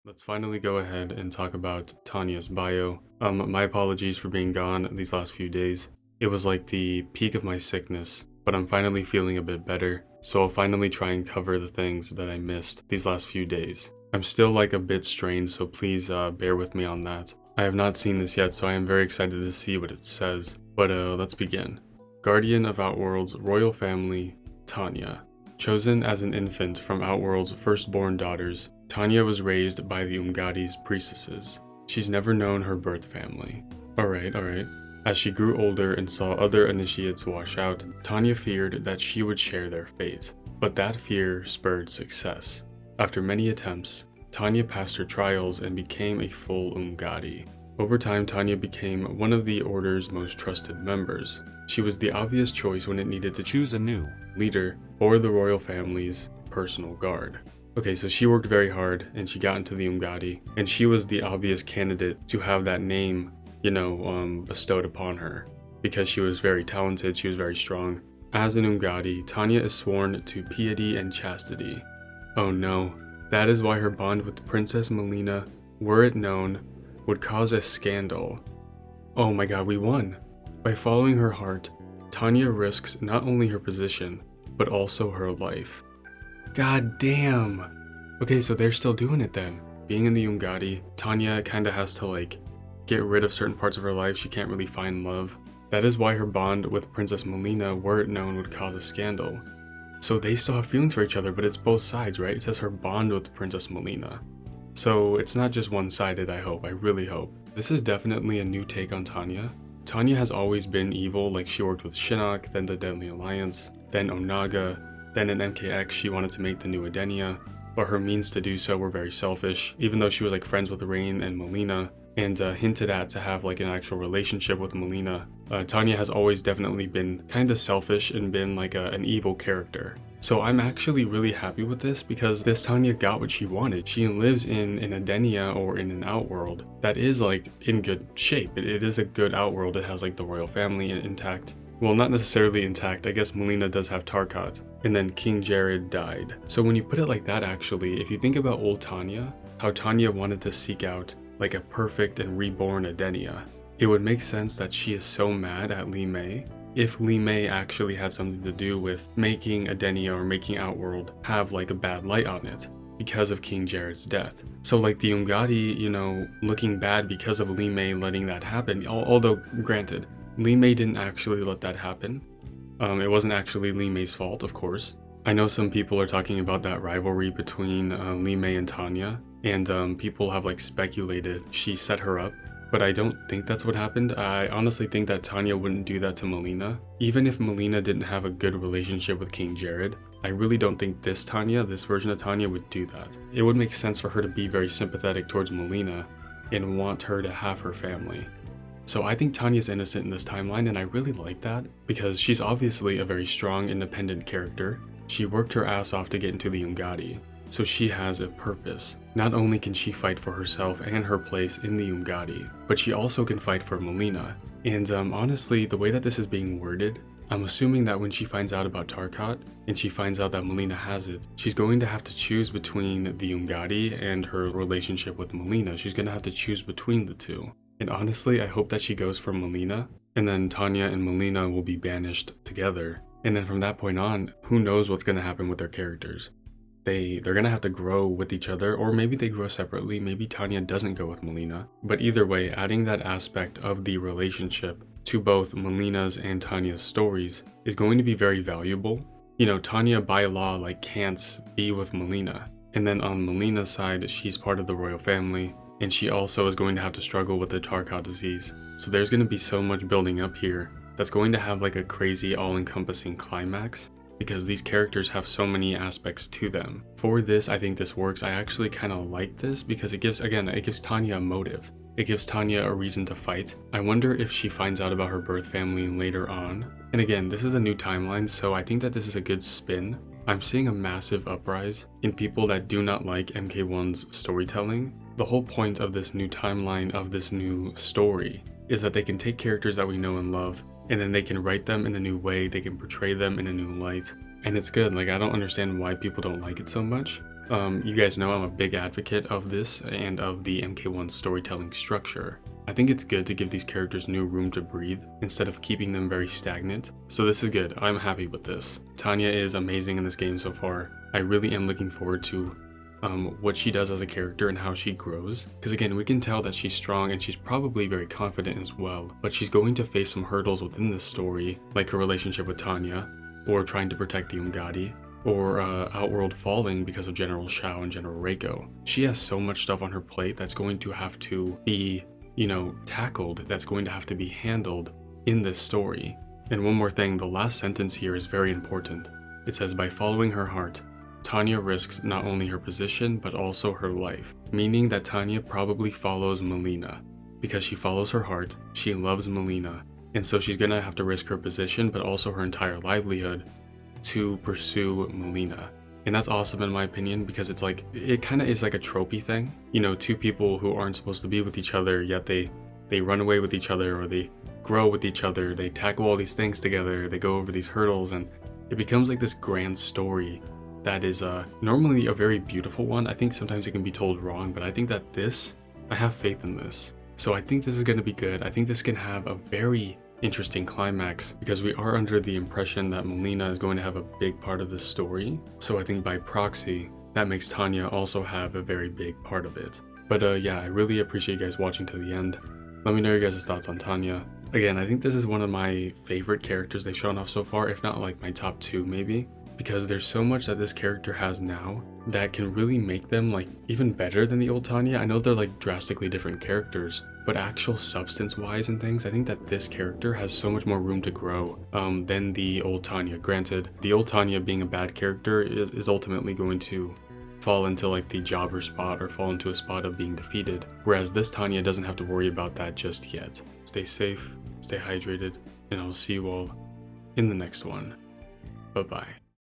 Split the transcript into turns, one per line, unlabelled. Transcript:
Let's finally go ahead and talk about Tanya's bio. My apologies for being gone these last few days. It was like the peak of my sickness, but I'm finally feeling a bit better, so I'll finally try and cover the things that I missed these last few days. I'm still like a bit strained, so please bear with me on that. I have not seen this yet, so I am very excited to see what it says. But let's begin. Guardian of Outworld's royal family, Tanya. Chosen as an infant from Outworld's firstborn daughters, Tanya was raised by the Umgadi's priestesses. She's never known her birth family. Alright. As she grew older and saw other initiates wash out, Tanya feared that she would share their fate. But that fear spurred success. After many attempts, Tanya passed her trials and became a full Umgadi. Over time, Tanya became one of the Order's most trusted members. She was the obvious choice when it needed to choose a new leader for the royal family's personal guard. Okay, so she worked very hard and she got into the Umgadi, and she was the obvious candidate to have that name, bestowed upon her because she was very talented, she was very strong. As an Umgadi, Tanya is sworn to piety and chastity. Oh no, that is why her bond with Princess Melina, were it known, would cause a scandal. Oh my god, we won! By following her heart, Tanya risks not only her position, but also her life. God damn! Okay, so they're still doing it then. Being in the Umgadi, Tanya kinda has to get rid of certain parts of her life. She can't really find love. That is why her bond with Princess Melina, were it known, would cause a scandal. So they still have feelings for each other, but it's both sides, right? It says her bond with Princess Melina. So it's not just one-sided, I hope. I really hope. This is definitely a new take on Tanya. Tanya has always been evil, like she worked with Shinnok, then the Deadly Alliance, then Onaga, then in MKX she wanted to make the new Edenia, but her means to do so were very selfish, even though she was friends with Rain and Melina, and hinted at to have an actual relationship with Melina. Tanya has always definitely been kinda selfish and been an evil character. So I'm actually really happy with this because this Tanya got what she wanted. She lives in an Edenia or in an Outworld that is in good shape. It is a good Outworld. It has the royal family intact. Well, not necessarily intact. I guess Melina does have Tarkat. And then King Jared died. So when you put it like that, actually, if you think about old Tanya, how Tanya wanted to seek out a perfect and reborn Edenia, it would make sense that she is so mad at Li Mei if Li Mei actually had something to do with making Edenia or making Outworld have a bad light on it because of King Jared's death. So the Umgadi, looking bad because of Li Mei letting that happen, although granted, Li Mei didn't actually let that happen. It wasn't actually Li Mei's fault, of course. I know some people are talking about that rivalry between Li Mei and Tanya, and people have speculated she set her up. But I don't think that's what happened. I honestly think that Tanya wouldn't do that to Melina. Even if Melina didn't have a good relationship with King Jared, I really don't think this Tanya, this version of Tanya, would do that. It would make sense for her to be very sympathetic towards Melina and want her to have her family. So I think Tanya's innocent in this timeline, and I really like that because she's obviously a very strong, independent character. She worked her ass off to get into the Umgadi. So she has a purpose. Not only can she fight for herself and her place in the Umgadi, but she also can fight for Melina. And honestly, the way that this is being worded, I'm assuming that when she finds out about Tarkat, and she finds out that Melina has it, she's going to have to choose between the Umgadi and her relationship with Melina. She's going to have to choose between the two. And honestly, I hope that she goes for Melina, and then Tanya and Melina will be banished together. And then from that point on, who knows what's going to happen with their characters. They're gonna have to grow with each other, or maybe they grow separately. Maybe Tanya doesn't go with Melina. But either way, adding that aspect of the relationship to both Melina's and Tanya's stories is going to be very valuable. Tanya by law can't be with Melina. And then on Melina's side, she's part of the royal family, and she also is going to have to struggle with the Tarkat disease. So there's going to be so much building up here that's going to have a crazy all-encompassing climax, because these characters have so many aspects to them. For this, I think this works. I actually kind of like this because it gives Tanya a motive. It gives Tanya a reason to fight. I wonder if she finds out about her birth family later on. And again, this is a new timeline, so I think that this is a good spin. I'm seeing a massive uprise in people that do not like MK1's storytelling. The whole point of this new timeline, of this new story, is that they can take characters that we know and love, and then they can write them in a new way, they can portray them in a new light, and it's good. I don't understand why people don't like it so much. You guys know I'm a big advocate of this and of the MK1 storytelling structure. I think it's good to give these characters new room to breathe instead of keeping them very stagnant. So this is good. I'm happy with this. Tanya is amazing in this game so far. I really am looking forward to what she does as a character and how she grows. Because again, we can tell that she's strong and she's probably very confident as well. But she's going to face some hurdles within this story, like her relationship with Tanya, or trying to protect the Umgadi, or Outworld falling because of General Shao and General Reiko. She has so much stuff on her plate that's going to have to be, tackled, that's going to have to be handled in this story. And one more thing, the last sentence here is very important. It says, by following her heart, Tanya risks not only her position, but also her life. Meaning that Tanya probably follows Melina. Because she follows her heart, she loves Melina, and so she's gonna have to risk her position, but also her entire livelihood to pursue Melina. And that's awesome in my opinion, because it's like, it kind of is like a tropey thing. Two people who aren't supposed to be with each other, yet they run away with each other, or they grow with each other, they tackle all these things together, they go over these hurdles, and it becomes like this grand story that is normally a very beautiful one. I think sometimes it can be told wrong, but I think that I have faith in this. So I think this is going to be good. I think this can have a very interesting climax, because we are under the impression that Melina is going to have a big part of this story. So I think by proxy, that makes Tanya also have a very big part of it. But yeah, I really appreciate you guys watching to the end. Let me know your guys' thoughts on Tanya. Again, I think this is one of my favorite characters they've shown off so far, if not like my top 2 maybe. Because there's so much that this character has now that can really make them like even better than the old Tanya. I know they're like drastically different characters, but actual substance wise and things, I think that this character has so much more room to grow than the old Tanya. Granted, the old Tanya being a bad character is ultimately going to fall into like the jobber spot, or fall into a spot of being defeated, whereas this Tanya doesn't have to worry about that just yet. Stay safe, stay hydrated, and I'll see you all in the next one. Bye bye.